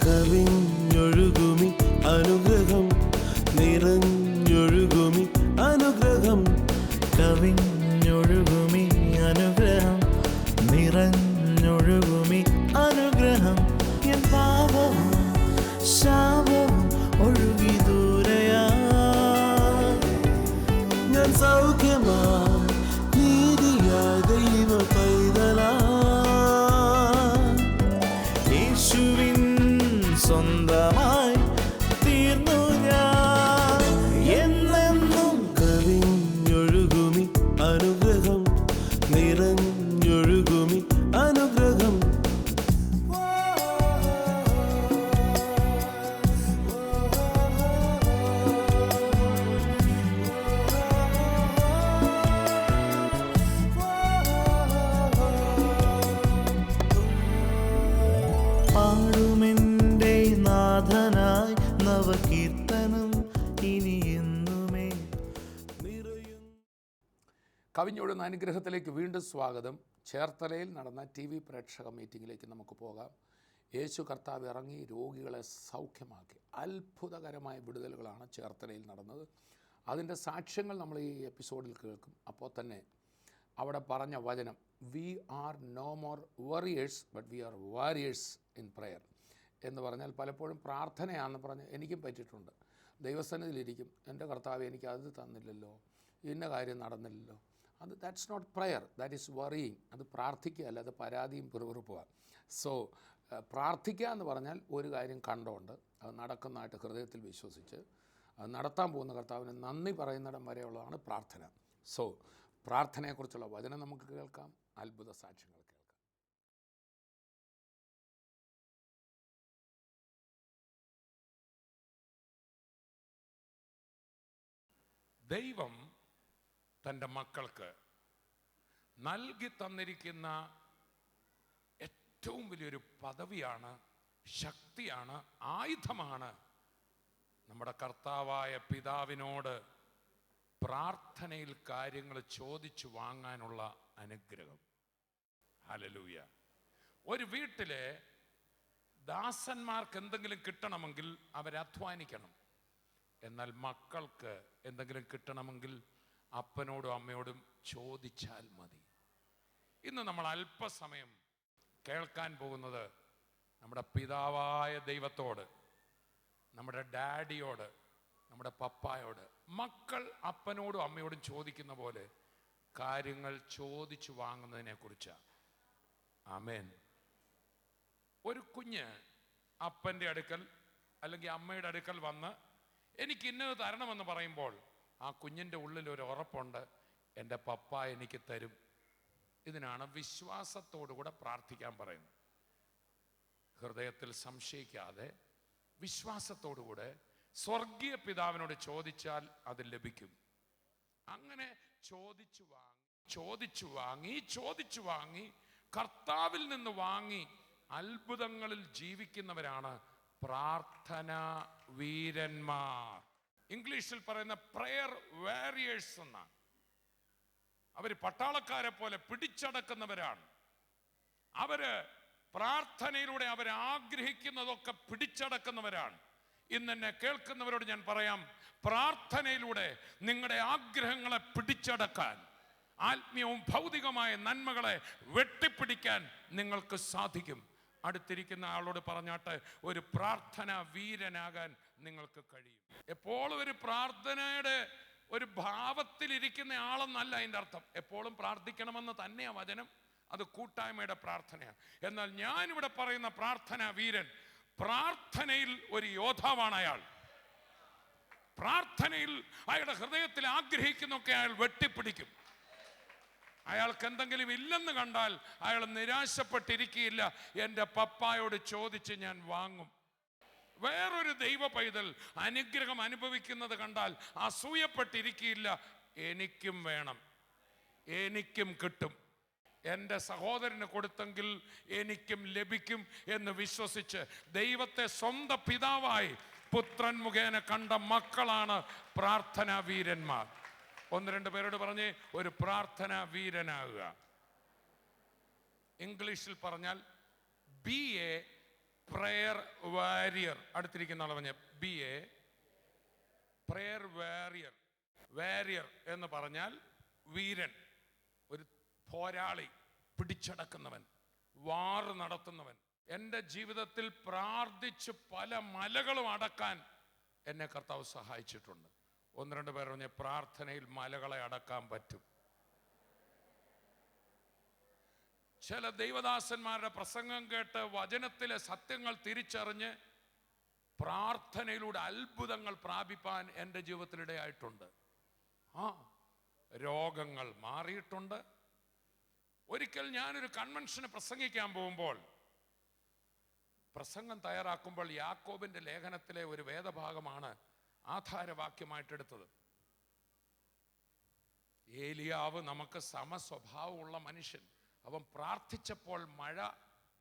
കവിഞ്ഞൊഴുകുമി അനുഗ്രഹം, നിറഞ്ഞൊഴുകുമി അനുഗ്രഹം. കവിഞ്ഞൊഴുകുമി അനുഗ്രഹം, നിറഞ്ഞൊഴുകുമി അനുഗ്രഹം. എൻ പാപവും ശാപവും ഒഴുകി ദൂരയാ. ഞാൻ സൗഖ്യമാ നീതിയാ ദൈവ പൈതലാ. യേശുവിൻ സ്വന്തമായി തീർന്നു ഞാൻ എന്നെന്നും. കവിഞ്ഞൊഴുകുമി അനുഗ്രഹം, നിറഞ്ഞൊഴുകുമി അനുഗ്രഹം. പാടുമെൻ്റെ നാഥനായി നവകീർത്തനം ഇനി എന്നുമേ നിറയും. കവിഞ്ഞൊഴുകുന്ന അനുഗ്രഹത്തിലേക്ക് വീണ്ടും സ്വാഗതം. ചേർത്തലയിൽ നടന്ന TV പ്രേക്ഷക മീറ്റിങ്ങിലേക്ക് നമുക്ക് പോകാം. യേശു കർത്താവ് ഇറങ്ങി രോഗികളെ സൗഖ്യമാക്കി. അത്ഭുതകരമായ വിടുതലുകളാണ് ചേർത്തലയിൽ നടന്നത്. അതിൻ്റെ സാക്ഷ്യങ്ങൾ നമ്മൾ ഈ എപ്പിസോഡിൽ കേൾക്കും. അപ്പോൾ തന്നെ അവിടെ പറഞ്ഞ വചനം, we are no more worriers but we are warriors in prayer എന്ന് പറഞ്ഞാൽ പലപ്പോഴും പ്രാർത്ഥനയാണെന്ന് പറഞ്ഞ് എനിക്കും പറ്റിയിട്ടുണ്ട്. ദൈവസന്നിധിയിലിരിക്കും, എൻ്റെ കർത്താവ് എനിക്ക് അത് തന്നില്ലല്ലോ, ഇന്ന കാര്യം നടന്നില്ലല്ലോ. That's not prayer, that is worrying. അത് പ്രാർത്ഥിക്കുകയല്ല, അത് പരാതിയും പിറുപിറുപ്പുക. സോ പ്രാർത്ഥിക്കുക എന്ന് പറഞ്ഞാൽ ഒരു കാര്യം കണ്ടുകൊണ്ട് അത് നടക്കുന്നതായിട്ട് ഹൃദയത്തിൽ വിശ്വസിച്ച് അത് നടത്താൻ പോകുന്ന കർത്താവിന് നന്ദി പറയുന്നിടം വരെയുള്ളതാണ് പ്രാർത്ഥന. സോ പ്രാർത്ഥനയെക്കുറിച്ചുള്ള വചനം നമുക്ക് കേൾക്കാം, അത്ഭുത സാക്ഷ്യങ്ങൾ കേൾക്കാം. ദൈവം തൻ്റെ മക്കൾക്ക് നൽകി തന്നിരിക്കുന്ന ഏറ്റവും വലിയൊരു പദവിയാണ്, ശക്തിയാണ്, ആയുധമാണ് നമ്മുടെ കർത്താവായ പിതാവിനോട് പ്രാർത്ഥനയിൽ കാര്യങ്ങൾ ചോദിച്ചു വാങ്ങാനുള്ള അനുഗ്രഹം. ഹല്ലേലൂയ. ഒരു വീട്ടിലെ ദാസന്മാർക്ക് എന്തെങ്കിലും കിട്ടണമെങ്കിൽ അവരധ്വാനിക്കണം. എന്നാൽ മക്കൾക്ക് എന്തെങ്കിലും കിട്ടണമെങ്കിൽ അപ്പനോടും അമ്മയോടും ചോദിച്ചാൽ മതി. ഇന്ന് നമ്മൾ അല്പസമയം കേൾക്കാൻ പോകുന്നത് നമ്മുടെ പിതാവായ ദൈവത്തോട്, നമ്മുടെ ഡാഡിയോട്, നമ്മുടെ പപ്പായോട് മക്കൾ അപ്പനോടും അമ്മയോടും ചോദിക്കുന്ന പോലെ കാര്യങ്ങൾ ചോദിച്ചു വാങ്ങുന്നതിനെ കുറിച്ചാണ്. ആമേൻ. ഒരു കുഞ്ഞ് അപ്പൻ്റെ അടുക്കൽ അല്ലെങ്കിൽ അമ്മയുടെ അടുക്കൽ വന്ന് എനിക്ക് ഇന്നത് തരണമെന്ന് പറയുമ്പോൾ ആ കുഞ്ഞിൻ്റെ ഉള്ളിൽ ഒരു ഉറപ്പുണ്ട്, എൻ്റെ പപ്പ എനിക്ക് തരും. ഇതിനാണ് വിശ്വാസത്തോടുകൂടെ പ്രാർത്ഥിക്കാൻ പറയുന്നത്. ഹൃദയത്തിൽ സംശയിക്കാതെ വിശ്വാസത്തോടുകൂടെ സ്വർഗീയ പിതാവിനോട് ചോദിച്ചാൽ അത് ലഭിക്കും. അങ്ങനെ ചോദിച്ചു വാങ്ങി കർത്താവിൽ നിന്ന് വാങ്ങി അത്ഭുതങ്ങളിൽ ജീവിക്കുന്നവരാണ് പ്രാർത്ഥനാ വീരന്മാർ. ഇംഗ്ലീഷിൽ പറയുന്ന പ്രയർ വാരിയേഴ്സ് എന്നാണ്. അവർ പട്ടാളക്കാരെ പോലെ പിടിച്ചടക്കുന്നവരാണ്. അവര് പ്രാർത്ഥനയിലൂടെ അവർ ആഗ്രഹിക്കുന്നതൊക്കെ പിടിച്ചടക്കുന്നവരാണ്. ഇന്ന് എന്നെ കേൾക്കുന്നവരോട് ഞാൻ പറയാം, പ്രാർത്ഥനയിലൂടെ നിങ്ങളുടെ ആഗ്രഹങ്ങളെ പിടിച്ചടക്കാൻ, ആത്മീയവും ഭൗതികമായ നന്മകളെ വെട്ടിപ്പിടിക്കാൻ നിങ്ങൾക്ക് സാധിക്കും. അടുത്തിരിക്കുന്ന ആളോട് പറഞ്ഞാട്ട്, ഒരു പ്രാർത്ഥനാ വീരനാകാൻ നിങ്ങൾക്ക് കഴിയും. എപ്പോഴും ഒരു പ്രാർത്ഥനയുടെ ഒരു ഭാവത്തിലിരിക്കുന്ന ആളെന്നല്ല അതിൻ്റെ അർത്ഥം. എപ്പോഴും പ്രാർത്ഥിക്കണമെന്ന് തന്നെയാണ് വചനം. അത് കൂട്ടായ്മയുടെ പ്രാർത്ഥനയാണ്. എന്നാൽ ഞാനിവിടെ പറയുന്ന പ്രാർത്ഥനാ വീരൻ, പ്രാർത്ഥനയിൽ ഒരു യോദ്ധാവാണ് അയാൾ. പ്രാർത്ഥനയിൽ അയാളുടെ ഹൃദയത്തിൽ ആഗ്രഹിക്കുന്നൊക്കെ അയാൾ വെട്ടിപ്പിടിക്കും. അയാൾക്ക് എന്തെങ്കിലും ഇല്ലെന്ന് കണ്ടാൽ അയാൾ നിരാശപ്പെട്ടിരിക്കുകയില്ല. എൻ്റെ പപ്പായോട് ചോദിച്ച് ഞാൻ വാങ്ങും. വേറൊരു ദൈവ പൈതൽ അനുഗ്രഹം അനുഭവിക്കുന്നത് കണ്ടാൽ അസൂയപ്പെട്ടിരിക്കുകയില്ല. എനിക്കും വേണം, എനിക്കും കിട്ടും, എൻ്റെ സഹോദരന് കൊടുത്തെങ്കിൽ എനിക്കും ലഭിക്കും എന്ന് വിശ്വസിച്ച് ദൈവത്തെ സ്വന്തം പിതാവായി പുത്രൻ മുഖേന കണ്ട മക്കളാണ് പ്രാർത്ഥനാ വീരന്മാർ. ഒന്ന് രണ്ട് പേരോട് പറഞ്ഞ് ഒരു പ്രാർത്ഥനാ വീരനാകുക. ഇംഗ്ലീഷിൽ പറഞ്ഞാൽ ബി എ പ്രയർ വാരിയർ. അടുത്തിരിക്കുന്ന ആൾ പറഞ്ഞ be a prayer warrior. Warrior എന്ന് പറഞ്ഞാൽ വീരൻ, ഒരു പോരാളി, പിടിച്ചടക്കുന്നവൻ, വാറ് നടത്തുന്നവൻ. എൻ്റെ ജീവിതത്തിൽ പ്രാർത്ഥിച്ച് പല മലകളും അടക്കാൻ എന്നെ കർത്താവ് സഹായിച്ചിട്ടുണ്ട്. ഒന്ന് രണ്ട് പേർ പറഞ്ഞ് പ്രാർത്ഥനയിൽ മലകളെ അടക്കാൻ പറ്റും. ചില ദൈവദാസന്മാരുടെ പ്രസംഗം കേട്ട് വചനത്തിലെ സത്യങ്ങൾ തിരിച്ചറിഞ്ഞ് പ്രാർത്ഥനയിലൂടെ അത്ഭുതങ്ങൾ പ്രാപിപ്പാൻ എൻ്റെ ജീവിതത്തിലിടയായിട്ടുണ്ട്. രോഗങ്ങൾ മാറിയിട്ടുണ്ട്. ഒരിക്കൽ ഞാനൊരു കൺവെൻഷന് പ്രസംഗിക്കാൻ പോകുമ്പോൾ പ്രസംഗം തയ്യാറാക്കുമ്പോൾ യാക്കോബിന്റെ ലേഖനത്തിലെ ഒരു വേദഭാഗമാണ് ആധാരവാക്യമായിട്ടെടുത്തത്. ഏലിയാവ് നമുക്ക് സമസ്വഭാവമുള്ള മനുഷ്യൻ. അവൻ പ്രാർത്ഥിച്ചപ്പോൾ മഴ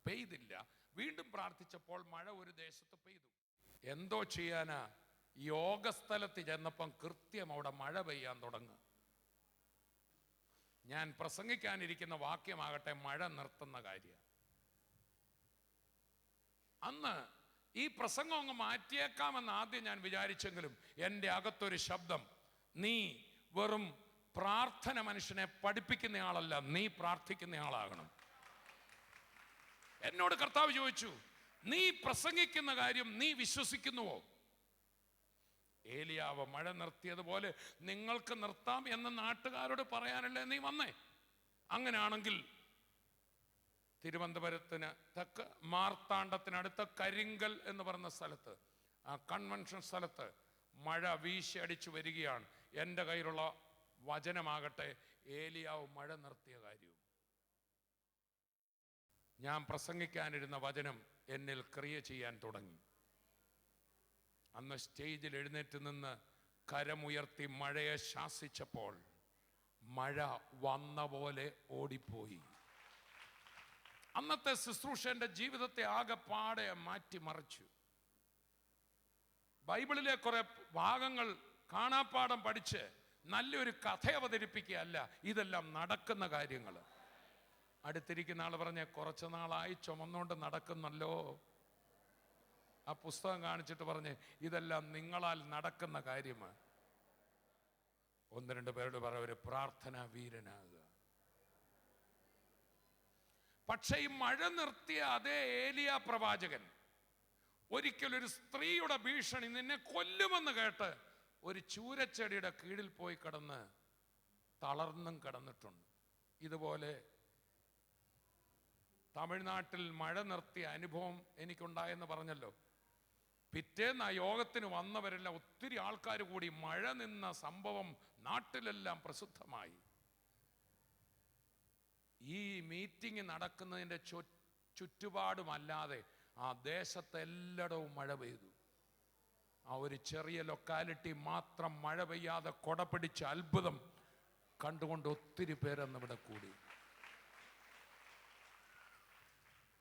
പെയ്തില്ല, വീണ്ടും പ്രാർത്ഥിച്ചപ്പോൾ മഴ ഒരു ദേശത്ത് പെയ്തു. എന്തോ ചെയ്യാനാ, യോഗസ്ഥലത്ത് ചെന്നപ്പം കൃത്യം അവിടെ മഴ പെയ്യാൻ തുടങ്ങുക. ഞാൻ പ്രസംഗിക്കാനിരിക്കുന്ന വാക്യമാകട്ടെ മഴ നിർത്തുന്ന കാര്യം. അന്ന് ഈ പ്രസംഗം അങ്ങ് മാറ്റിയേക്കാമെന്ന് ആദ്യം ഞാൻ വിചാരിച്ചെങ്കിലും എൻ്റെ അകത്തൊരു ശബ്ദം, നീ വെറും പ്രാർത്ഥന മനുഷ്യനെ പഠിപ്പിക്കുന്നയാളല്ല, നീ പ്രാർത്ഥിക്കുന്നയാളാകണം. എന്നോട് കർത്താവ് ചോദിച്ചു, നീ പ്രസംഗിക്കുന്ന കാര്യം നീ വിശ്വസിക്കുന്നുവോ? ഏലിയാവ് മഴ നിർത്തിയതുപോലെ നിങ്ങൾക്ക് നിർത്താം എന്ന് നാട്ടുകാരോട് പറയാനല്ലേ നീ വന്നേ? അങ്ങനെയാണെങ്കിൽ തിരുവനന്തപുരത്തിന് തെക്ക് മാർത്താണ്ഡത്തിനടുത്ത കരിങ്കൽ എന്ന് പറയുന്ന സ്ഥലത്ത്, ആ കൺവെൻഷൻ സ്ഥലത്ത് മഴ വീശി അടിച്ചു വരികയാണ്. എൻ്റെ കയ്യിലുള്ള വചനമാകട്ടെ ഏലിയാവ് മഴ നിർത്തിയ കാര്യവും. ഞാൻ പ്രസംഗിക്കാനിരുന്ന വചനം എന്നിൽ ക്രിയ ചെയ്യാൻ തുടങ്ങി. അന്ന് സ്റ്റേജിൽ എഴുന്നേറ്റ് നിന്ന് കരമുയർത്തി മഴയെ ശാസിച്ചപ്പോൾ മഴ വന്ന പോലെ ഓടിപ്പോയി. അന്നത്തെ ശുശ്രൂഷ എൻ്റെ ജീവിതത്തെ ആകെപ്പാടെ മാറ്റിമറിച്ചു. ബൈബിളിലെ കുറെ ഭാഗങ്ങൾ കാണാപ്പാഠം പഠിച്ച് നല്ലൊരു കഥ അവതരിപ്പിക്കുകയല്ല, ഇതെല്ലാം നടക്കുന്ന കാര്യങ്ങൾ. അടുത്തിരിക്കുന്ന ആൾ പറഞ്ഞ കുറച്ചു നാളായി ചുമന്നുകൊണ്ട് നടക്കുന്നല്ലോ. ആ പുസ്തകം കാണിച്ചിട്ട് പറഞ്ഞ് ഇതെല്ലാം നിങ്ങളാൽ നടക്കുന്ന കാര്യമാണ്. ഒന്ന് രണ്ട് പേരോട് പറ, ഒരു പ്രാർത്ഥനാ വീരനാകുക. പക്ഷെ ഈ മഴ നിർത്തിയ അതേ ഏലിയ പ്രവാചകൻ ഒരിക്കലൊരു സ്ത്രീയുടെ ഭീഷണി, നിന്നെ കൊല്ലുമെന്ന് കേട്ട് ഒരു ചൂരച്ചെടിയുടെ കീഴിൽ പോയി കിടന്ന് തളർന്നും കിടന്നിട്ടുണ്ട്. ഇതുപോലെ തമിഴ്നാട്ടിൽ മഴ നിർത്തിയ അനുഭവം എനിക്കുണ്ടായെന്ന് പറഞ്ഞല്ലോ. പിറ്റേന്ന് ആ യോഗത്തിന് വന്നവരെല്ലാം, ഒത്തിരി ആൾക്കാർ കൂടി മഴ നിന്ന സംഭവം നാട്ടിലെല്ലാം പ്രസിദ്ധമായി. ഈ മീറ്റിംഗ് നടക്കുന്നതിൻ്റെ ചുറ്റുപാടുമല്ലാതെ ആ ദേശത്തെല്ലായിടവും മഴ പെയ്തു. ആ ഒരു ചെറിയ ലൊക്കാലിറ്റി മാത്രം മഴ പെയ്യാതെ കൊട പിടിച്ച അത്ഭുതം കണ്ടുകൊണ്ട് ഒത്തിരി പേരന്ന് ഇവിടെ കൂടി.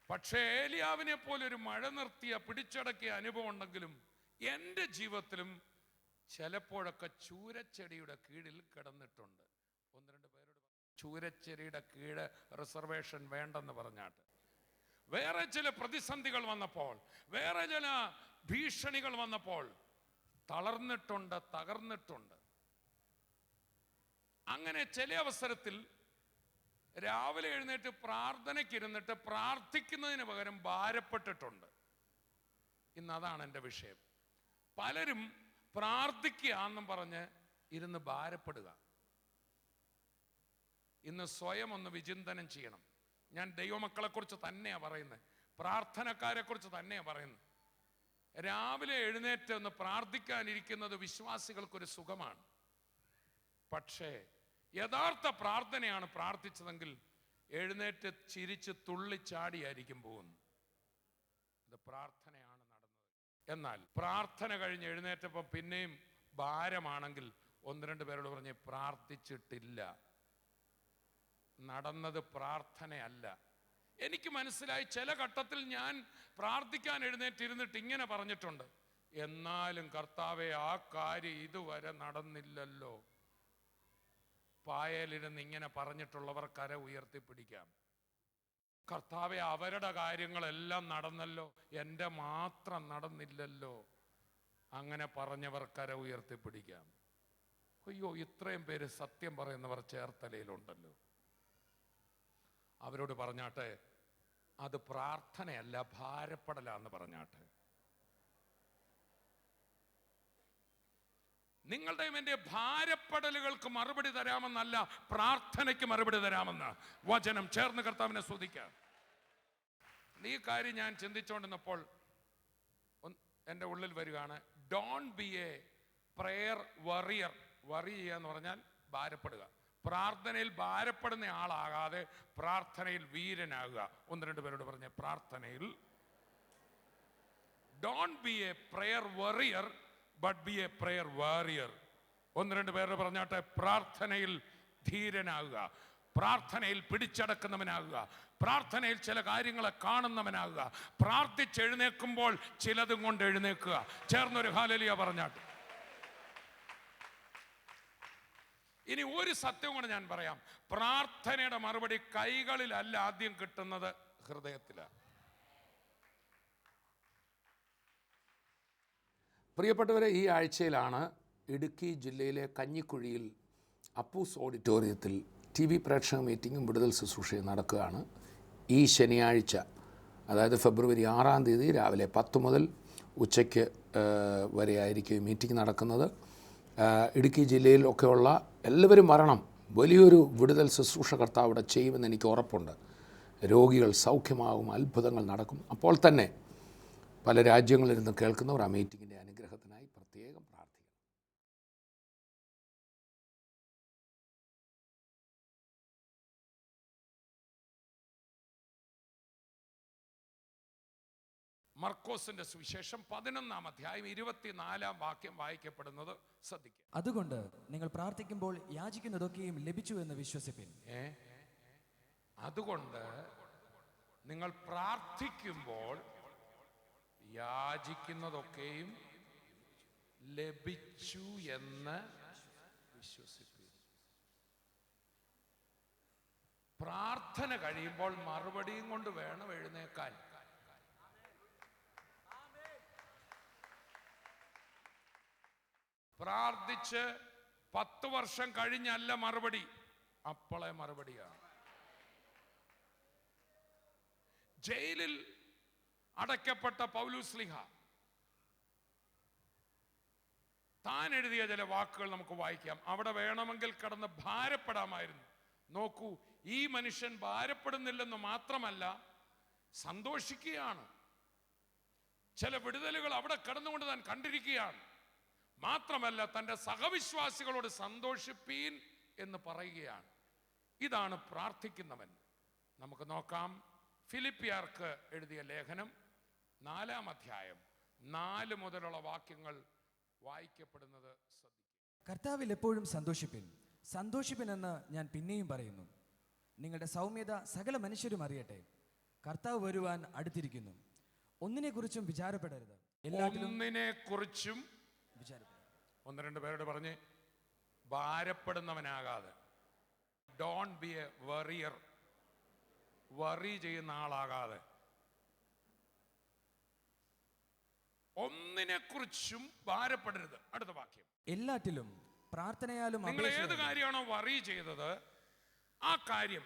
പക്ഷേ ഏലിയാവിനെ പോലെ ഒരു മഴ നിർത്തിയ പിടിച്ചടക്കിയ അനുഭവം ഉണ്ടെങ്കിലും എൻ്റെ ജീവിതത്തിലും ചിലപ്പോഴൊക്കെ ചൂരച്ചെടിയുടെ കീഴിൽ കിടന്നിട്ടുണ്ട്. ഒന്ന് രണ്ട് പേരോട് ചൂരച്ചെടിയുടെ കീഴ് റിസർവേഷൻ വേണ്ടെന്ന് പറഞ്ഞാട്ട്, വേറെ ചില പ്രതിസന്ധികൾ വന്നപ്പോൾ, വേറെ ചില ഭീഷണികൾ വന്നപ്പോൾ തളർന്നിട്ടുണ്ട്, തകർന്നിട്ടുണ്ട്. അങ്ങനെ ചില അവസരത്തിൽ രാവിലെ എഴുന്നേറ്റ് പ്രാർത്ഥനയ്ക്കിരുന്നിട്ട് പ്രാർത്ഥിക്കുന്നതിന് പകരം ഭാരപ്പെട്ടിട്ടുണ്ട്. ഇന്ന് അതാണ് എൻ്റെ വിഷയം. പലരും പ്രാർത്ഥിക്കുകയെന്നും പറഞ്ഞ് ഇരുന്ന് ഭാരപ്പെടുക. ഇന്ന് സ്വയം ഒന്ന് വിചിന്തനം ചെയ്യണം. ഞാൻ ദൈവമക്കളെക്കുറിച്ച് തന്നെയാണ് പറയുന്നത്, പ്രാർത്ഥനക്കാരെക്കുറിച്ച് തന്നെയാണ് പറയുന്നത്. രാവിലെ എഴുന്നേറ്റ് ഒന്ന് പ്രാർത്ഥിക്കാനിരിക്കുന്നത് വിശ്വാസികൾക്കൊരു സുഖമാണ്. പക്ഷേ യഥാർത്ഥ പ്രാർത്ഥനയാണ് പ്രാർത്ഥിച്ചതെങ്കിൽ എഴുന്നേറ്റ് ചിരിച്ച് തുള്ളിച്ചാടിയായിരിക്കും പോകുന്നത്. ഇത് പ്രാർത്ഥനയാണ് നടന്നത്. എന്നാൽ പ്രാർത്ഥന കഴിഞ്ഞ് എഴുന്നേറ്റപ്പോൾ പിന്നെയും ഭാരമാണെങ്കിൽ ഒന്ന് രണ്ട് പേരോട് പറഞ്ഞ് പ്രാർത്ഥിച്ചിട്ടില്ല. നടന്നത് പ്രാർത്ഥനയല്ല. എനിക്ക് മനസ്സിലായി, ചില ഘട്ടത്തിൽ ഞാൻ പ്രാർത്ഥിക്കാൻ എഴുന്നേറ്റിരുന്നിട്ട് ഇങ്ങനെ പറഞ്ഞിട്ടുണ്ട്, എന്നാലും കർത്താവെ ആ കാര്യം ഇതുവരെ നടന്നില്ലല്ലോ. പായലിരുന്ന് ഇങ്ങനെ പറഞ്ഞിട്ടുള്ളവർ കര ഉയർത്തിപ്പിടിക്കാം. കർത്താവെ അവരുടെ കാര്യങ്ങളെല്ലാം നടന്നല്ലോ, എൻ്റെ മാത്രം നടന്നില്ലല്ലോ. അങ്ങനെ പറഞ്ഞവർ കര ഉയർത്തിപ്പിടിക്കാം. അയ്യോ, ഇത്രയും പേര് സത്യം പറയുന്നവർ ചേർത്തലയിലുണ്ടല്ലോ. അവരോട് പറഞ്ഞാട്ടെ, അത് പ്രാർത്ഥനയല്ല, ഭാരപ്പെടലാന്ന് പറഞ്ഞാട്ടെ. നിങ്ങളുടെയും എൻ്റെ ഭാരപ്പെടലുകൾക്ക് മറുപടി തരാമെന്നല്ല, പ്രാർത്ഥനയ്ക്ക് മറുപടി തരാമെന്ന് വചനം. ചേർന്ന് കർത്താവിനെ സ്തുതിക്കാം. ഈ കാര്യം ഞാൻ ചിന്തിച്ചുകൊണ്ടിരുന്നപ്പോൾ എൻ്റെ ഉള്ളിൽ വരികയാണ്, don't be a prayer worrier. Worry ചെയ്യുക എന്ന് പറഞ്ഞാൽ ഭാരപ്പെടുക. പ്രാർത്ഥനയിൽ ഭാരപ്പെടുന്ന ആളാകാതെ പ്രാർത്ഥനയിൽ വീരനാകുക. ഒന്ന് രണ്ട് പേരോട് പറഞ്ഞ, പ്രാർത്ഥനയിൽ don't be a prayer worrier but be a prayer warrior. ഒന്ന് രണ്ട് പേരോട് പറഞ്ഞാട്ടെ, പ്രാർത്ഥനയിൽ ധീരനാകുക, പ്രാർത്ഥനയിൽ പിടിച്ചടക്കുന്നവനാകുക, പ്രാർത്ഥനയിൽ ചില കാര്യങ്ങളെ കാണുന്നവനാകുക, പ്രാർത്ഥിച്ചെഴുന്നേൽക്കുമ്പോൾ ചിലതും കൊണ്ട് എഴുന്നേൽക്കുക. ചേർന്നൊരു ഹല്ലേലൂയ പറഞ്ഞാട്ടെ. ഇനി ഒരു സത്യം കൂടെ ഞാൻ പറയാം, പ്രാർത്ഥനയുടെ മറുപടി കൈകളിലല്ല ആദ്യം കിട്ടുന്നത്, ഹൃദയത്തിലാണ്. പ്രിയപ്പെട്ടവരെ, ഈ ആഴ്ചയിലാണ് ഇടുക്കി ജില്ലയിലെ കഞ്ഞിക്കുഴിയിൽ അപ്പൂസ് ഓഡിറ്റോറിയത്തിൽ TV പ്രേക്ഷക മീറ്റിങ്ങും വിടുതൽ ശുശ്രൂഷയും നടക്കുകയാണ്. ഈ ശനിയാഴ്ച, അതായത് ഫെബ്രുവരി 6-ാം തീയതി രാവിലെ 10 മുതൽ ഉച്ചയ്ക്ക് വരെ ആയിരിക്കും മീറ്റിംഗ് നടക്കുന്നത്. ഇടുക്കി ജില്ലയിലൊക്കെയുള്ള എല്ലാവരും വരണം. വലിയൊരു വിടുതൽ ശുശ്രൂഷ കർത്താവ് അവിടെ ചെയ്യുമെന്ന് എനിക്ക് ഉറപ്പുണ്ട്. രോഗികൾ സൗഖ്യമാകും, അത്ഭുതങ്ങൾ നടക്കും. അപ്പോൾ തന്നെ പല രാജ്യങ്ങളിൽ നിന്ന് കേൾക്കുന്നവർ ആ മീറ്റിങ്ങിൻ്റെ അനുഗ്രഹത്തിനായി പ്രത്യേകം പ്രാർത്ഥിക്കണം. മർക്കോസിന്റെ സുവിശേഷം 11-ാം അധ്യായം 24-ാം വാക്യം വായിക്കപ്പെടുന്നത് ശ്രദ്ധിക്കുക. അതുകൊണ്ട് നിങ്ങൾ പ്രാർത്ഥിക്കുമ്പോൾ യാചിക്കുന്നതൊക്കെയും ലഭിച്ചു എന്ന് വിശ്വസിപ്പിൻ. അതുകൊണ്ട് നിങ്ങൾ പ്രാർത്ഥിക്കുമ്പോൾ യാചിക്കുന്നതൊക്കെയും ലഭിച്ചു എന്ന് വിശ്വസിപ്പിൻ. പ്രാർത്ഥന കഴിയുമ്പോൾ മറുപടിയും കൊണ്ട് വേണം എഴുന്നേക്കാൻ. പ്രാർത്ഥിച്ച് 10 വർഷം കഴിഞ്ഞല്ല മറുപടി, അപ്പോളെ മറുപടിയാണ്. ജയിലിൽ അടയ്ക്കപ്പെട്ട പൗലോസ്ലീഹ താൻ എഴുതിയ ചില വാക്കുകൾ നമുക്ക് വായിക്കാം. അവിടെ വേണമെങ്കിൽ കടന്ന് ഭാരപ്പെടാമായിരുന്നു. നോക്കൂ, ഈ മനുഷ്യൻ ഭാരപ്പെടുന്നില്ലെന്ന് മാത്രമല്ല, സന്തോഷിക്കുകയാണ്. ചില വിടുതലുകൾ അവിടെ കടന്നുകൊണ്ട് താൻ കണ്ടിരിക്കുകയാണ്. മാത്രമല്ല, തൻ്റെ സഹവിശ്വാസികളോട് സന്തോഷിപ്പീൻ എന്ന് പറയുകയാണ്. ഇതാണ് പ്രാർത്ഥിക്കുന്നവൻ. നമുക്ക് നോക്കാം, ഫിലിപ്പിയർക്ക് എഴുതിയ ലേഖനം 4-ാം അധ്യായം 4 മുതലുള്ള വാക്യങ്ങൾ വായിക്കപ്പെടുന്നത് ശ്രദ്ധിക്കുക. കർത്താവിൽ എപ്പോഴും സന്തോഷിപ്പിൻ. സന്തോഷിപ്പിൻ എന്ന് ഞാൻ പിന്നെയും പറയുന്നു. നിങ്ങളുടെ സൗമ്യത സകല മനുഷ്യരും അറിയട്ടെ. കർത്താവ് വരുവാൻ അടുത്തിരിക്കുന്നു. ഒന്നിനെക്കുറിച്ചും വിചാരപ്പെടരുത്, എല്ലാത്തിലും ഒന്നിനെക്കുറിച്ചും വിചാരപ്പെടരുത്. ഒന്ന് രണ്ട് പേരോട് പറഞ്ഞ്, ഭാരപ്പെടുന്നവനാകാതെ. Don't be a worrier. Worry ചെയ്യുന്ന ആളാകാതെ. ഒന്നിനെക്കുറിച്ചും ഭാരപ്പെടരുത്. അടുത്ത വാക്യം, എല്ലാറ്റിലും പ്രാർത്ഥനയാലും നിങ്ങൾ ഏത് കാര്യമാണോ വറി ചെയ്തത്, ആ കാര്യം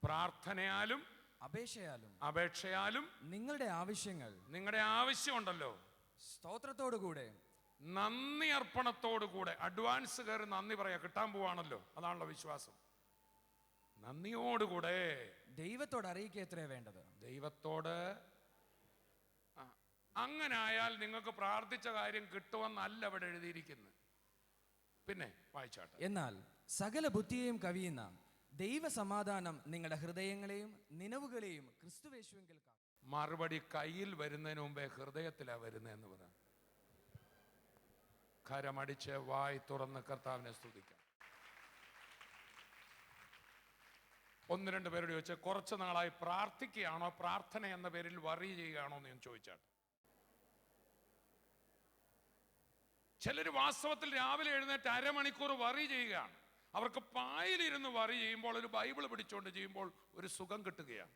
പ്രാർത്ഥനയാലും അപേക്ഷയാലും നിങ്ങളുടെ ആവശ്യങ്ങൾ, നിങ്ങളുടെ ആവശ്യമുണ്ടല്ലോ, സ്തോത്രത്തോടുകൂടെ നന്ദി അർപ്പണത്തോടുകൂടെ. അഡ്വാൻസ് കയറി നന്ദി പറയാ, കിട്ടാൻ പോവാണല്ലോ, അതാണല്ലോ വിശ്വാസം. നന്ദിയോടുകൂടെ ദൈവത്തോട് അറിയിക്കുക എത്രയാ വേണ്ടത്. ദൈവത്തോട്. അങ്ങനെ ആയാൽ നിങ്ങൾക്ക് പ്രാർത്ഥിച്ച കാര്യം കിട്ടുമെന്നല്ല ഇവിടെ എഴുതിയിരിക്കുന്നത്. പിന്നെ വായിച്ചാട്ടെ. എന്നാൽ സകല ബുദ്ധിയെയും കവിയുന്ന ദൈവസമാധാനം നിങ്ങളുടെ ഹൃദയങ്ങളെയും നിലവുകളെയും ക്രിസ്തുവേശുവിൽ. മറുപടി കയ്യിൽ വരുന്നതിന് മുമ്പേ ഹൃദയത്തിലാ വരുന്നതെന്ന് പറയാം. കരമടിച്ച് വായി തുറന്ന് കർത്താവിനെ സ്തുതിക്കാം. ഒന്ന് രണ്ട് പേരോട് ചോദിച്ചാൽ, കുറച്ച് നാളായി പ്രാർത്ഥിക്കുകയാണോ, പ്രാർത്ഥന എന്ന പേരിൽ വറി ചെയ്യുകയാണോ എന്ന് ഞാൻ ചോദിച്ചാട്ടെ. ചിലർ വാസ്തവത്തിൽ രാവിലെ എഴുന്നേറ്റ് അരമണിക്കൂർ വറി ചെയ്യുകയാണ്. അവർക്ക് പായിലിരുന്ന് വറി ചെയ്യുമ്പോൾ, ഒരു ബൈബിൾ പിടിച്ചുകൊണ്ട് ചെയ്യുമ്പോൾ ഒരു സുഖം കിട്ടുകയാണ്.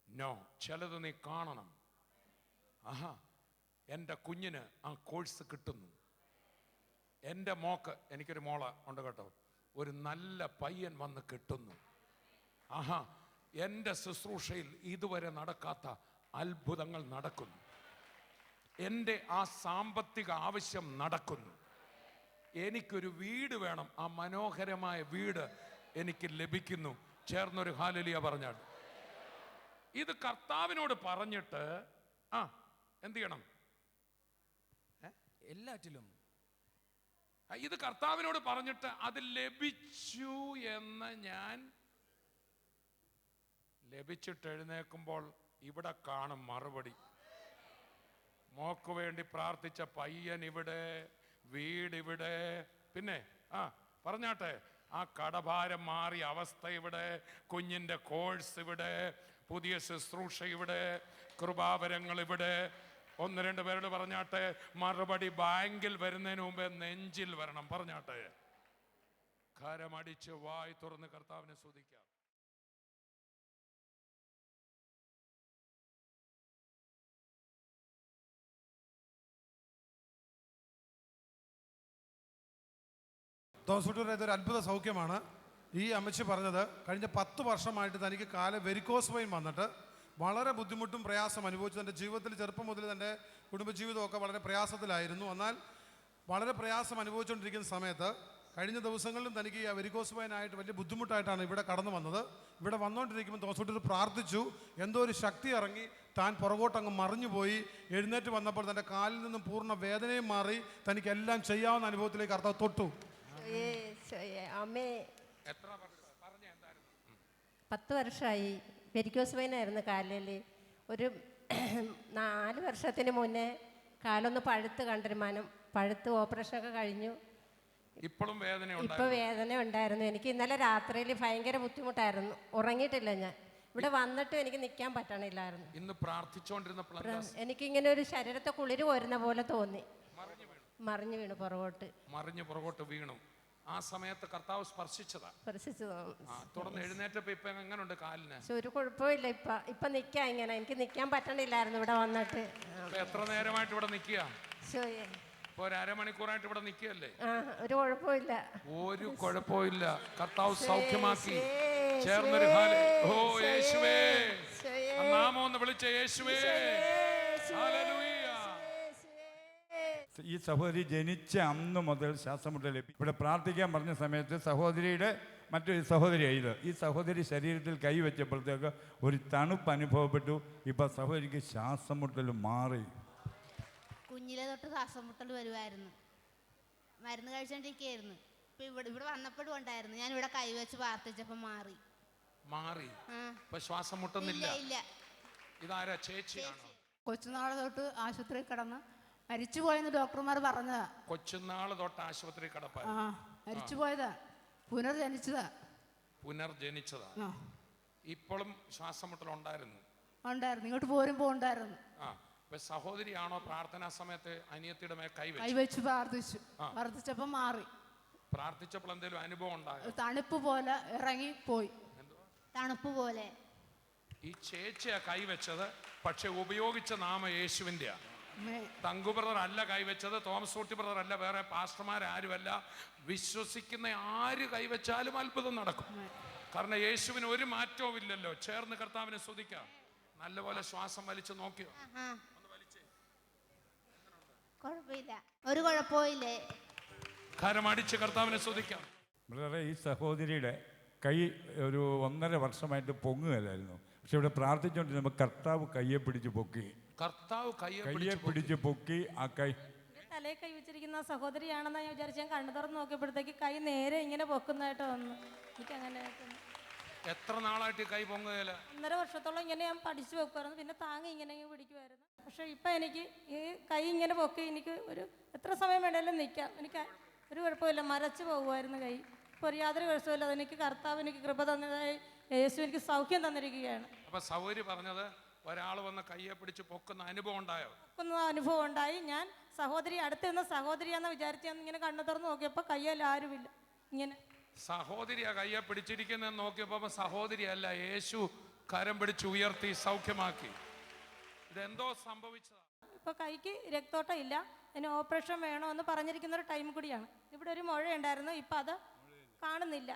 നോ, ചിലത് നീ കാണണം. ആഹാ, എൻ്റെ കുഞ്ഞിന് ആ കോഴ്സ് കിട്ടുന്നു, എൻ്റെ മോക്ക്, എനിക്കൊരു മോള ഉണ്ട് കേട്ടോ, ഒരു നല്ല പയ്യൻ വന്ന് കിട്ടുന്നു. ആഹാ, എൻ്റെ ശുശ്രൂഷയിൽ ഇതുവരെ നടക്കാത്ത അത്ഭുതങ്ങൾ നടക്കുന്നു, എൻ്റെ ആ സാമ്പത്തിക ആവശ്യം നടക്കുന്നു, എനിക്കൊരു വീട് വേണം, ആ മനോഹരമായ വീട് എനിക്ക് ലഭിക്കുന്നു. ചേർന്നൊരു ഹല്ലേലൂയ പറഞ്ഞാൽ. ഇത് കർത്താവിനോട് പറഞ്ഞിട്ട് എന്ത് ചെയ്യണം? എല്ലാറ്റിലും ഇത് കർത്താവിനോട് പറഞ്ഞിട്ട് അത് ലഭിച്ചു എന്ന് ഞാൻ ലഭിച്ചിട്ട് എഴുന്നേൽക്കുമ്പോൾ ഇവിടെ കാണും മറുപടി. മോക്ക് വേണ്ടി പ്രാർത്ഥിച്ച പയ്യൻ ഇവിടെ, വീട് ഇവിടെ, പിന്നെ പറഞ്ഞാട്ടെ, ആ കടഭാരം മാറിയ അവസ്ഥ ഇവിടെ, കുഞ്ഞിൻ്റെ കോഴ്സ് ഇവിടെ, പുതിയ ശുശ്രൂഷ ഇവിടെ, കൃപാവരങ്ങൾ ഇവിടെ. ഒന്ന് രണ്ട് പേരോട് പറഞ്ഞാട്ടെ, മറുപടി ബാങ്കിൽ വരുന്നതിന് മുമ്പേ നെഞ്ചിൽ വരണം. പറഞ്ഞാട്ടെ, കരമടിച്ച് വായി തുറന്ന് കർത്താവിനെ സ്തുതിക്കാം. തോമസ് ഇതൊരു അത്ഭുത സൗഖ്യമാണ്. ഈ അമ്മച്ചി പറഞ്ഞത് കഴിഞ്ഞ 10 വർഷമായിട്ട് തനിക്ക് വെരിക്കോസ് വെയിൻ വന്നിട്ട് വളരെ ബുദ്ധിമുട്ടും പ്രയാസം അനുഭവിച്ചു. തൻ്റെ ജീവിതത്തിൽ ചെറുപ്പം മുതൽ തൻ്റെ കുടുംബജീവിതമൊക്കെ വളരെ പ്രയാസത്തിലായിരുന്നു. എന്നാൽ വളരെ പ്രയാസം അനുഭവിച്ചുകൊണ്ടിരിക്കുന്ന സമയത്ത് കഴിഞ്ഞ ദിവസങ്ങളിലും തനിക്ക് ഈ വെരിക്കോസ് വെയിനായിട്ട് വലിയ ബുദ്ധിമുട്ടായിട്ടാണ് ഇവിടെ കടന്നു വന്നത്. ഇവിടെ വന്നുകൊണ്ടിരിക്കുമ്പോൾ തോമസ് പ്രാർത്ഥിച്ചു, എന്തോ ഒരു ശക്തി ഇറങ്ങി താൻ പുറകോട്ടങ്ങ് മറിഞ്ഞുപോയി. എഴുന്നേറ്റ് വന്നപ്പോൾ തൻ്റെ കാലിൽ നിന്നും പൂർണ്ണ വേദനയും മാറി തനിക്ക് എല്ലാം ചെയ്യാവുന്ന അനുഭവത്തിലേക്ക് കർത്താവ് തൊട്ടു. 10 വർഷമായി വെരിക്കോസ് വെയിനായിരുന്നു കാലിൽ. ഒരു 4 വർഷത്തിന് മുന്നേ കാലൊന്ന് പഴുത്ത് കണ്ടിരുമാനം, പഴുത്ത് ഓപ്പറേഷനൊക്കെ കഴിഞ്ഞു. ഇപ്പോൾ വേദന ഉണ്ടായിരുന്നു. എനിക്ക് ഇന്നലെ രാത്രിയിൽ ഭയങ്കര ബുദ്ധിമുട്ടായിരുന്നു, ഉറങ്ങിയിട്ടില്ല ഞാൻ. ഇവിടെ വന്നിട്ടും എനിക്ക് നിൽക്കാൻ പറ്റണില്ലായിരുന്നു. ഇന്ന് പ്രാർത്ഥിച്ചുകൊണ്ടിരുന്നപ്പോൾ എനിക്കിങ്ങനെ ഒരു ശരീരത്തെ കുളിര് പോരുന്ന പോലെ തോന്നി. മറിഞ്ഞു വീണു, പുറകോട്ട് വീണു. ആ സമയത്ത് കർത്താവ് സ്പർശിച്ചതാണ്. തുടർന്ന് എഴുന്നേറ്റപ്പോ ഇപ്പൊ എങ്ങനെയുണ്ട് കാലിന്? ഒരു കുഴപ്പമില്ല. ഇപ്പൊ നിക്കാം, ഇങ്ങനെ എനിക്ക് നിക്കാൻ പറ്റണില്ലായിരുന്നു ഇവിടെ വന്നിട്ട്. എത്ര നേരമായിട്ട് ഇവിടെ നിക്കുക? ഒരു അരമണിക്കൂറായിട്ട് ഇവിടെ നിൽക്കുകയല്ലേ? ഒരു കുഴപ്പമില്ല, ഒരു കുഴപ്പമില്ല. കർത്താവ് സൗഖ്യമാക്കി. ചേർന്നൊരു ഓ യേശുവേ, നാമം ഒന്ന് വിളിച്ച യേശുവേ. ഹല്ലേലൂയ. ഈ സഹോദരി ജനിച്ച അന്ന് മുതൽ ശ്വാസമുട്ടൽ. ഇവിടെ പ്രാർത്ഥിക്കാൻ പറഞ്ഞ സമയത്ത് സഹോദരിയുടെ മറ്റൊരു സഹോദരിയായത്, ഈ സഹോദരി ശരീരത്തിൽ കൈവച്ചപ്പോഴത്തേക്ക് ഒരു തണുപ്പ് അനുഭവപ്പെട്ടു. ഇപ്പം സഹോദരിക്ക് ശ്വാസം മുട്ടൽ മാറി. കുഞ്ഞിലെ തൊട്ട് ശ്വാസം മുട്ടൽ വരുമായിരുന്നു, മരുന്ന് കഴിച്ചോണ്ടിരിക്കുകയായിരുന്നു. ഇപ്പം ഇവിടെ വന്നപ്പോഴും ഉണ്ടായിരുന്നു. ഞാൻ ഇവിടെ കൈവച്ച് പ്രാർത്ഥിച്ചപ്പോൾ മാറി. ശ്വാസം മുട്ടുന്നില്ല. ഇതാരാ? ചേച്ചിയാണോ? കൊച്ചുനാൾ തൊട്ട് ആശുപത്രി കിടന്ന് മരിച്ചുപോയെന്ന് ഡോക്ടർമാർ പറഞ്ഞതാ. കൊച്ചുനാൾ തൊട്ട് ആശുപത്രി കിടപ്പാ? മരിച്ചുപോയതാ, പുനർജനിച്ചതാ. ഇപ്പോഴും ശ്വാസം മുട്ടൽ ഉണ്ടായിരുന്നു? ഇങ്ങോട്ട് പോരുമ്പോ ഉണ്ടായിരുന്നു. സഹോദരിയാണോ പ്രാർത്ഥനാ സമയത്ത് അനിയത്തിയുടെ മേൽ കൈവച്ച് പ്രാർത്ഥിച്ചപ്പോ മാറി? പ്രാർത്ഥിച്ചപ്പോൾ എന്തെങ്കിലും അനുഭവം ഉണ്ടായോ? തണുപ്പ് പോലെ ഇറങ്ങി പോയി. തണുപ്പ് പോലെ. ഈ ചേച്ചിയാ കൈവച്ചത്, പക്ഷെ ഉപയോഗിച്ച നാമം യേശുവിന്റെ. തങ്കു ബ്രദർ അല്ല കൈവച്ചത്, തോമസ് ഊട്ടി ബ്രദർ അല്ല, വേറെ പാസ്റ്റർമാരാരുമല്ല. വിശ്വസിക്കുന്ന ആര് കൈവച്ചാലും അത്ഭുതം നടക്കും. കാരണം യേശുവിന് ഒരു മാറ്റവും ഇല്ലല്ലോ. ചേർന്ന് കർത്താവിനെ സ്തുതിക്കാം. നല്ലപോലെ ശ്വാസം വലിച്ചു നോക്കിയോ? കുഴപ്പമില്ല, ഒരു കുഴപ്പമില്ലേ. കരമടിച്ച് കർത്താവിനെ സ്തുതിക്കാം. ബ്രദറെ, ഈ സഹോദരിയുടെ കൈ ഒരു 1.5 വർഷമായിട്ട് പൊങ്ങുകയല്ലായിരുന്നു. പക്ഷെ ഇവിടെ പ്രാർത്ഥിച്ചുകൊണ്ടിരുന്നപ്പോൾ കർത്താവ് കയ്യെ പിടിച്ച് പൊക്കി. കയ്യെ പിടിച്ച് പൊക്കി. ആ കൈ തലയിൽ കൈ വെച്ചിരിക്കുന്ന സഹോദരിയാണെന്ന് ഞാൻ വിചാരിച്ചു. ഞാൻ കണ്ണു തുറന്ന് നോക്കിയപ്പോഴത്തേക്ക് കൈ നേരെ ഇങ്ങനെ പൊക്കുന്നതായിട്ട് വന്നു. എനിക്ക് അങ്ങനെ എത്ര നാളായിട്ട് കൈ പൊങ്ങുകയില്ല? 1.5 വർഷത്തോളം ഇങ്ങനെ ഞാൻ പഠിച്ചു വെക്കുമായിരുന്നു. പിന്നെ താങ്ങി ഇങ്ങനെ പിടിക്കുമായിരുന്നു. പക്ഷെ ഇപ്പം എനിക്ക് ഈ കൈ ഇങ്ങനെ പൊക്കി എനിക്ക് ഒരു എത്ര സമയം വേണേലും നിൽക്കാം. എനിക്ക് ഒരു കുഴപ്പമില്ല. മരച്ചു പോകുമായിരുന്നു കൈ. ഇപ്പോൾ യാതൊരു കുഴപ്പമില്ല. അതെനിക്ക് കർത്താവ് എനിക്ക് കൃപ തന്നതായി യേശു എനിക്ക് സൗഖ്യം തന്നിരിക്കുകയാണ്. അപ്പൊ സൗകര്യം പറഞ്ഞത് ഒരാൾ വന്ന് കയ്യെ പിടിച്ച് പൊക്കുന്ന അനുഭവം ഉണ്ടായോ? പൊക്കുന്ന അനുഭവം ഉണ്ടായി. ഞാൻ സഹോദരി അടുത്തിരുന്ന സഹോദരിയാന്ന് വിചാരിച്ച് ഞാൻ ഇങ്ങനെ കണ്ണു തുറന്ന് നോക്കിയപ്പോൾ കയ്യിൽ ആരുമില്ല. ഇങ്ങനെ സഹോദരിയാ കയ്യെ പിടിച്ചിരിക്കുന്നതെന്ന് നോക്കിയപ്പോൾ സഹോദരിയല്ല, യേശു കരം പിടിച്ച് ഉയർത്തി സൗഖ്യമാക്കി. ഇതെന്തോ സംഭവിച്ചതാ. ഇപ്പോൾ കൈക്ക് രക്തോട്ടം ഇല്ല, അതിന് ഓപ്പറേഷൻ വേണമെന്ന് പറഞ്ഞിരിക്കുന്ന ഒരു ടൈം കൂടിയാണ്. ഇവിടെ ഒരു മുഴ ഉണ്ടായിരുന്നു, ഇപ്പം അത് കാണുന്നില്ല.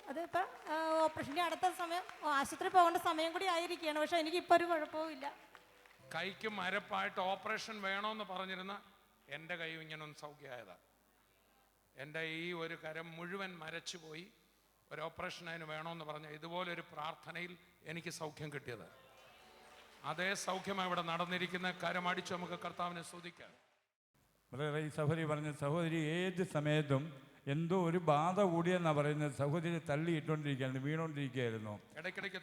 അതിപ്പോൾ ഓപ്പറേഷൻ്റെ അടുത്ത സമയം ആശുപത്രി പോകേണ്ട സമയം കൂടി ആയിരിക്കുകയാണ്. പക്ഷെ എനിക്കിപ്പോൾ ഒരു കുഴപ്പവും ഇല്ല. കൈക്ക് മരപ്പായിട്ട് ഓപ്പറേഷൻ വേണമെന്ന് പറഞ്ഞിരുന്ന എൻ്റെ കൈ ഇങ്ങനെ ഒന്ന് സൗഖ്യമായതാ. എൻ്റെ ഈ ഒരു കരം മുഴുവൻ മരച്ചുപോയി. ഒരു ഓപ്പറേഷൻ അതിന് വേണമെന്ന് പറഞ്ഞ ഇതുപോലൊരു പ്രാർത്ഥനയിൽ എനിക്ക് സൗഖ്യം കിട്ടിയത്. അതേ സൗഖ്യമാണ് ഇവിടെ നടന്നിരിക്കുന്ന. കരമടിച്ച് നമുക്ക് കർത്താവിനെ സ്തുതിക്കാം. വളരെ ഈ സഹോദരി പറഞ്ഞ സഹോദരി ഏത് സമയത്തും എന്തോ ഒരു ബാധ കൂടിയെന്നാണ് പറയുന്നത്. സഹോദരി തള്ളിയിട്ടുകൊണ്ടിരിക്കുകയായിരുന്നു, വീണുകൊണ്ടിരിക്കുകയായിരുന്നു, ഇടയ്ക്കിടയ്ക്ക്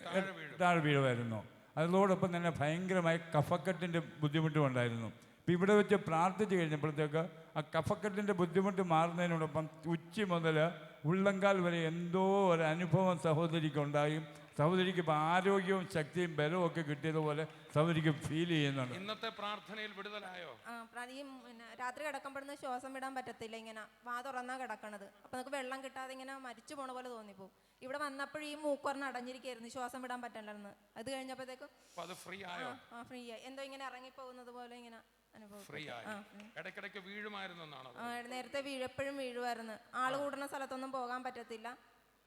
താഴെ വീഴുമായിരുന്നു. അതോടൊപ്പം തന്നെ ഭയങ്കരമായ കഫക്കെട്ടിൻ്റെ ബുദ്ധിമുട്ടും ഉണ്ടായിരുന്നു. ഇപ്പം ഇവിടെ വെച്ച് പ്രാർത്ഥിച്ച് കഴിഞ്ഞപ്പോഴത്തേക്ക് ആ കഫക്കെട്ടിൻ്റെ ബുദ്ധിമുട്ട് മാറുന്നതിനോടൊപ്പം ഉച്ചി മുതൽ ഉള്ളങ്കാൽ വരെ എന്തോ ഒരു അനുഭവം സഹോദരിക്ക് ഉണ്ടായും. സഹോദരിക്ക് ഇപ്പം ആരോഗ്യവും ശക്തിയും ബലവും ഒക്കെ കിട്ടിയതുപോലെ സഹോദരിക്ക് ഫീൽ ചെയ്യുന്നുണ്ട്. ഇന്നത്തെ പ്രാർത്ഥനയിൽ വിടുതലായോ? ഈ രാത്രി കിടക്കുമ്പോഴൊന്ന് ശ്വാസം വിടാൻ പറ്റത്തില്ല, ഇങ്ങനെ വാ തുറന്നാ കിടക്കണത്. അപ്പം നമുക്ക് വെള്ളം കിട്ടാതെ ഇങ്ങനെ മരിച്ചു പോണ പോലെ തോന്നിപ്പോവും. ഇവിടെ വന്നപ്പോഴും ഈ മൂക്കൊരെണ്ണം അടഞ്ഞിരിക്കുകയായിരുന്നു, ശ്വാസം വിടാൻ പറ്റണ്ടായിരുന്നു. അത് കഴിഞ്ഞപ്പോഴത്തേക്കും ഫ്രീ ആയോ? ഫ്രീ ആയി. എന്തോ ഇങ്ങനെ ഇറങ്ങിപ്പോകുന്നത് പോലെ ഇങ്ങനെ അനുഭവം. ഇടയ്ക്കിടയ്ക്ക് വീഴുമായിരുന്നാണോ? നേരത്തെ എപ്പോഴും വീഴുമായിരുന്നു. ആള് കൂടുന്ന സ്ഥലത്തൊന്നും പോകാൻ പറ്റത്തില്ല.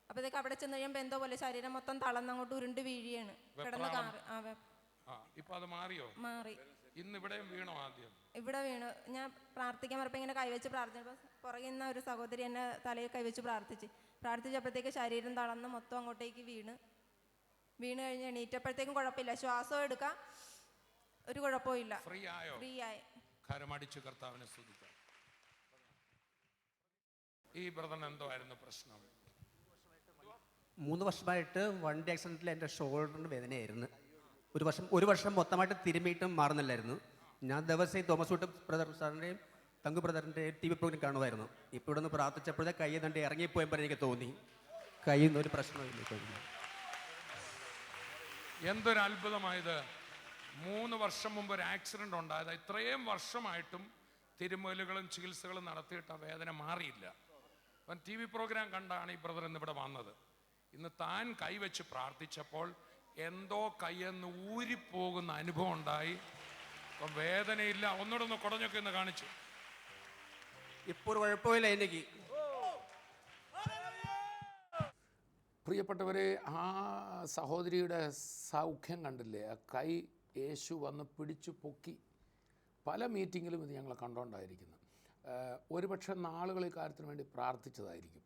അപ്പോഴത്തേക്ക് അവിടെ ചെന്ന് കഴിയുമ്പോൾ എന്തോ പോലെ ശരീരം മൊത്തം തളർന്നങ്ങോട്ട് ഉരുണ്ട് വീഴുകയാണ്. കിടന്ന് മാറി. ഇന്ന് ഇവിടെയും വീണോ? ആദ്യം ഇവിടെ വീണു. ഞാൻ പ്രാർത്ഥിക്കാൻ പറഞ്ഞപ്പോൾ ഇങ്ങനെ കൈവച്ച് പ്രാർത്ഥിച്ചപ്പോൾ പുറകിൽ നിന്ന് ഒരു സഹോദരി എന്നെ തലയിൽ കൈവച്ച് പ്രാർത്ഥിച്ചപ്പോഴത്തേക്ക് ശരീരം തളർന്ന് മൊത്തം അങ്ങോട്ടേക്ക് വീണ് കഴിഞ്ഞ് എണീറ്റപ്പോഴത്തേക്കും കുഴപ്പമില്ല, ശ്വാസം എടുക്കാം, ഒരു കുഴപ്പവും ഇല്ല. ഫ്രീ ആയി. കരമടിച്ച് കർത്താവിനെ സ്തുതിക്കാം. ഈ ബ്രദറിന് എന്തോ ആയിരുന്നു പ്രശ്നം? 3 വർഷമായിട്ട് വണ്ടി ആക്സിഡൻറ്റിൽ എൻ്റെ ഷോൾഡറിന് വേദനയായിരുന്നു. ഒരു വർഷം മൊത്തമായിട്ട് തിരുമ്മിയിട്ടും മാറുന്നില്ലായിരുന്നു. ഞാൻ ദിവസം തോമസ് ഊട്ട് ബ്രദർ സാറിൻ്റെയും തങ്കു ബ്രദറിൻ്റെയും TV പ്രോഗ്രാം കാണുമായിരുന്നു. ഇപ്പോൾ ഇവിടെ നിന്ന് പ്രാർത്ഥിച്ചപ്പോഴേ കൈ തണ്ടി ഇറങ്ങിപ്പോയപ്പോൾ എനിക്ക് തോന്നി കയ്യിൽ നിന്ന് ഒരു പ്രശ്നമില്ല. എന്തൊരു അത്ഭുതമായത്! 3 വർഷം മുമ്പ് ഒരു ആക്സിഡൻ്റ് ഉണ്ടായത്. ഇത്രയും വർഷമായിട്ടും തിരുമലുകളും ചികിത്സകളും നടത്തിയിട്ട് ആ വേദന മാറിയില്ല. അവൻ TV പ്രോഗ്രാം കണ്ടാണ് ഈ ബ്രദർ ഇന്നിവിടെ വന്നത്. ഇന്ന് താൻ കൈവച്ച് പ്രാർത്ഥിച്ചപ്പോൾ എന്തോ കയ്യെന്ന് ഊരിപ്പോകുന്ന അനുഭവം ഉണ്ടായി. അപ്പം വേദനയില്ല. ഒന്നുകൂടെ കുടഞ്ഞൊക്കെ ഒന്ന് കാണിച്ചു. ഇപ്പോൾ ഒരു കുഴപ്പമില്ല എനിക്ക്. പ്രിയപ്പെട്ടവരെ, ആ സഹോദരിയുടെ സൗഖ്യം കണ്ടില്ലേ? ആ കൈ യേശു വന്ന് പിടിച്ചു പൊക്കി. പല മീറ്റിങ്ങിലും ഇത് ഞങ്ങൾ കണ്ടുകൊണ്ടായിരിക്കുന്നു. ഒരുപക്ഷെ നാളുകൾ ഈ കാര്യത്തിന് വേണ്ടി പ്രാർത്ഥിച്ചതായിരിക്കും.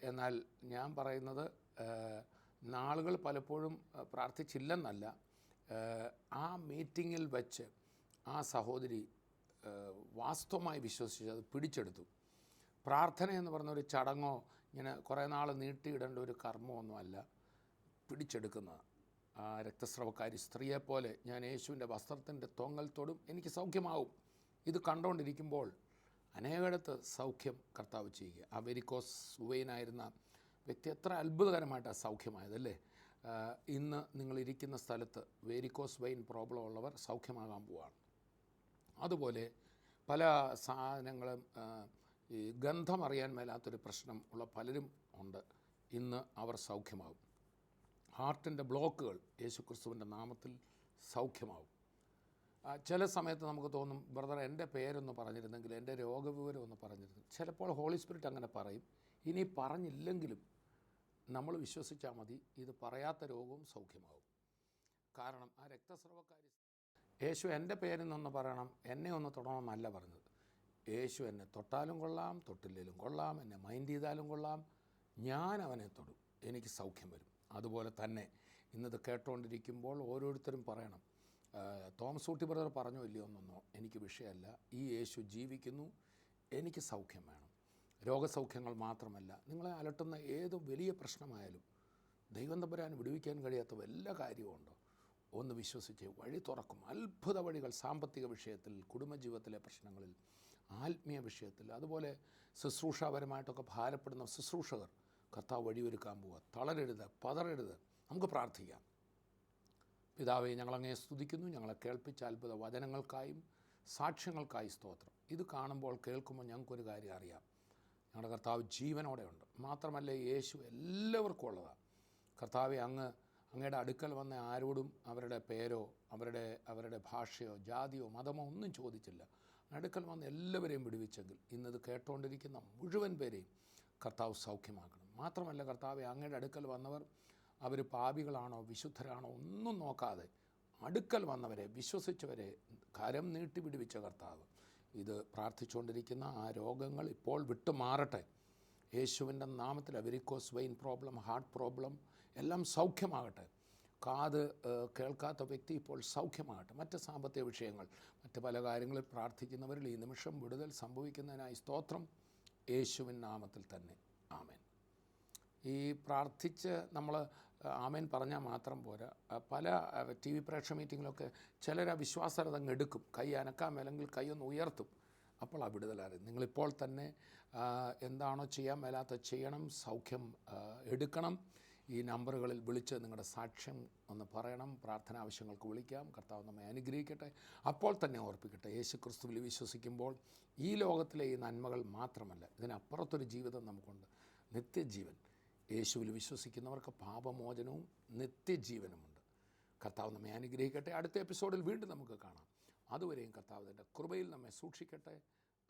എന്നാൽ ഞാൻ പറയുന്നത് നാളുകൾ പലപ്പോഴും പ്രാർത്ഥിച്ചില്ലെന്നല്ല, ആ മീറ്റിങ്ങിൽ വെച്ച് ആ സഹോദരി വാസ്തവമായി വിശ്വസിച്ച് അത് പിടിച്ചെടുത്തു. പ്രാർത്ഥന എന്ന് പറഞ്ഞ ഒരു ചടങ്ങോ ഇങ്ങനെ കുറേ നാൾ നീട്ടിയിടേണ്ട ഒരു കർമ്മമൊന്നുമല്ല, പിടിച്ചെടുക്കുന്നത്. ആ രക്തസ്രവക്കാരി സ്ത്രീയെപ്പോലെ ഞാൻ യേശുവിൻ്റെ വസ്ത്രത്തിൻ്റെ തൊങ്ങൽ തൊടും, എനിക്ക് സൗഖ്യമാവും. ഇത് കണ്ടുകൊണ്ടിരിക്കുമ്പോൾ അനേകയിടത്ത് സൗഖ്യം കർത്താവ് ചെയ്യുക. ആ വെരിക്കോസ് വെയിനായിരുന്ന വ്യക്തി എത്ര അത്ഭുതകരമായിട്ടാണ് സൗഖ്യമായതല്ലേ? ഇന്ന് നിങ്ങളിരിക്കുന്ന സ്ഥലത്ത് വെരിക്കോസ് വെയിൻ പ്രോബ്ലം ഉള്ളവർ സൗഖ്യമാകാൻ പോവുകയാണ്. അതുപോലെ പല സാധനങ്ങളും ഈ ഗന്ധം അറിയാൻ മേലാത്തൊരു പ്രശ്നം ഉള്ള പലരും ഉണ്ട്. ഇന്ന് അവർ സൗഖ്യമാകും. ഹാർട്ടിൻ്റെ ബ്ലോക്കുകൾ യേശുക്രിസ്തുവിൻ്റെ നാമത്തിൽ സൗഖ്യമാകും. ചില സമയത്ത് നമുക്ക് തോന്നും, ബ്രദർ എൻ്റെ പേരൊന്ന് പറഞ്ഞിരുന്നെങ്കിൽ, എൻ്റെ രോഗവിവരം ഒന്ന് പറഞ്ഞിരുന്നു. ചിലപ്പോൾ ഹോളി സ്പിരിറ്റ് അങ്ങനെ പറയും. ഇനി പറഞ്ഞില്ലെങ്കിലും നമ്മൾ വിശ്വസിച്ചാൽ മതി, ഇത് പറയാത്ത രോഗവും സൗഖ്യമാകും. കാരണം ആ രക്തസ്രവക്കാരി യേശു എൻ്റെ പേരെന്നൊന്ന് പറയണം, എന്നെ ഒന്ന് തൊടണമെന്നല്ല പറഞ്ഞത്. യേശു എന്നെ തൊട്ടാലും കൊള്ളാം, തൊട്ടില്ലേലും കൊള്ളാം, എന്നെ മൈൻഡ് ചെയ്താലും കൊള്ളാം, ഞാൻ അവനെ തൊടും, എനിക്ക് സൗഖ്യം വരും. അതുപോലെ തന്നെ ഇന്നത് കേട്ടുകൊണ്ടിരിക്കുമ്പോൾ ഓരോരുത്തരും പറയണം, തോമസ് ഊട്ടി ബ്രദർ പറഞ്ഞു ഇല്ലയോ എന്നൊന്നോ എനിക്ക് വിഷയമല്ല, ഈ യേശു ജീവിക്കുന്നു, എനിക്ക് സൗഖ്യം വേണം. രോഗസൗഖ്യങ്ങൾ മാത്രമല്ല, നിങ്ങളെ അലട്ടുന്ന ഏത് വലിയ പ്രശ്നമായാലും ദൈവം തമ്പുരാൻ വിടുവിക്കാൻ കഴിയാത്ത വല്ല കാര്യമുണ്ടോ? ഒന്ന് വിശ്വസിച്ച് വഴി തുറക്കും. അത്ഭുത വഴികൾ സാമ്പത്തിക വിഷയത്തിൽ, കുടുംബജീവിതത്തിലെ പ്രശ്നങ്ങളിൽ, ആത്മീയ വിഷയത്തിൽ, അതുപോലെ ശുശ്രൂഷാപരമായിട്ടൊക്കെ ഭാരപ്പെടുന്ന ശുശ്രൂഷകർ കർത്താവ് വഴിയൊരുക്കാൻ പോവുക. തളരരുത്, പതറരുത്, നമുക്ക് പ്രാർത്ഥിക്കാം. പിതാവേ, ഞങ്ങളങ്ങേ സ്തുതിക്കുന്നു. ഞങ്ങളെ കേൾപ്പിച്ച അത്ഭുത വചനങ്ങൾക്കായും സാക്ഷ്യങ്ങൾക്കായി സ്തോത്രം. ഇത് കാണുമ്പോൾ കേൾക്കുമ്പോൾ ഞങ്ങൾക്കൊരു കാര്യം അറിയാം, ഞങ്ങളുടെ കർത്താവ് ജീവനോടെ ഉണ്ട്. മാത്രമല്ല, യേശു എല്ലാവർക്കും ഉള്ളതാണ്. കർത്താവെ, അങ്ങയുടെ അടുക്കൽ വന്ന ആരോടും അവരുടെ പേരോ അവരുടെ ഭാഷയോ ജാതിയോ മതമോ ഒന്നും ചോദിച്ചില്ല. അടുക്കൽ വന്ന് എല്ലാവരെയും വിടുവിച്ചെങ്കിൽ ഇന്നത് കേട്ടുകൊണ്ടിരിക്കുന്ന മുഴുവൻ പേരെയും കർത്താവ് സൗഖ്യമാക്കണം. മാത്രമല്ല കർത്താവെ, അങ്ങയുടെ അടുക്കൽ വന്നവർ അവർ പാപികളാണോ വിശുദ്ധരാണോ ഒന്നും നോക്കാതെ അടുക്കൽ വന്നവരെ വിശ്വസിച്ചവരെ കരം നീട്ടി വിടുവിച്ച കർത്താവ്, ഇത് പ്രാർത്ഥിച്ചുകൊണ്ടിരിക്കുന്ന ആ രോഗങ്ങൾ ഇപ്പോൾ വിട്ടുമാറട്ടെ. യേശുവിൻ്റെ നാമത്തിൽ varicose vein problem, heart problem എല്ലാം സൗഖ്യമാകട്ടെ. കാത് കേൾക്കാത്ത വ്യക്തി ഇപ്പോൾ സൗഖ്യമാകട്ടെ. മറ്റ് സാമ്പത്തിക വിഷയങ്ങൾ, മറ്റ് പല കാര്യങ്ങളിൽ പ്രാർത്ഥിക്കുന്നവരിൽ ഈ നിമിഷം വിടുതൽ സംഭവിക്കുന്നതിനായി സ്തോത്രം, യേശുവിൻ നാമത്തിൽ തന്നെ. ആമേൻ. ഈ പ്രാർത്ഥിച്ച് നമ്മൾ ആമേൻ പറഞ്ഞാൽ മാത്രം പോരാ. പല TV പ്രേക്ഷക മീറ്റിങ്ങിലൊക്കെ ചിലർ ആ വിശ്വാസത അങ്ങ് എടുക്കും, കൈ അനക്കാൻ മേലെങ്കിൽ കൈ ഒന്ന് ഉയർത്തും. അപ്പോൾ ആ വിടുതലറിയും. നിങ്ങളിപ്പോൾ തന്നെ എന്താണോ ചെയ്യാൻ മേലാത്ത ചെയ്യണം, സൗഖ്യം എടുക്കണം. ഈ നമ്പറുകളിൽ വിളിച്ച് നിങ്ങളുടെ സാക്ഷ്യം ഒന്ന് പറയണം. പ്രാർത്ഥന ആവശ്യങ്ങൾക്ക് വിളിക്കാം. കർത്താവ് നമ്മെ അനുഗ്രഹിക്കട്ടെ. അപ്പോൾ തന്നെ ഓർപ്പിക്കട്ടെ, യേശു ക്രിസ്തുവിൽ വിശ്വസിക്കുമ്പോൾ ഈ ലോകത്തിലെ ഈ നന്മകൾ മാത്രമല്ല, ഇതിനപ്പുറത്തൊരു ജീവിതം നമുക്കുണ്ട്, നിത്യജീവൻ. യേശുവിൽ വിശ്വസിക്കുന്നവർക്ക് പാപമോചനവും നിത്യജീവനുമുണ്ട്. കർത്താവ് നമ്മെ അനുഗ്രഹിക്കട്ടെ. അടുത്ത എപ്പിസോഡിൽ വീണ്ടും നമുക്ക് കാണാം. അതുവരെയും കർത്താവ് തൻ്റെ കൃപയിൽ നമ്മെ സൂക്ഷിക്കട്ടെ.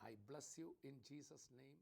I bless you in Jesus name.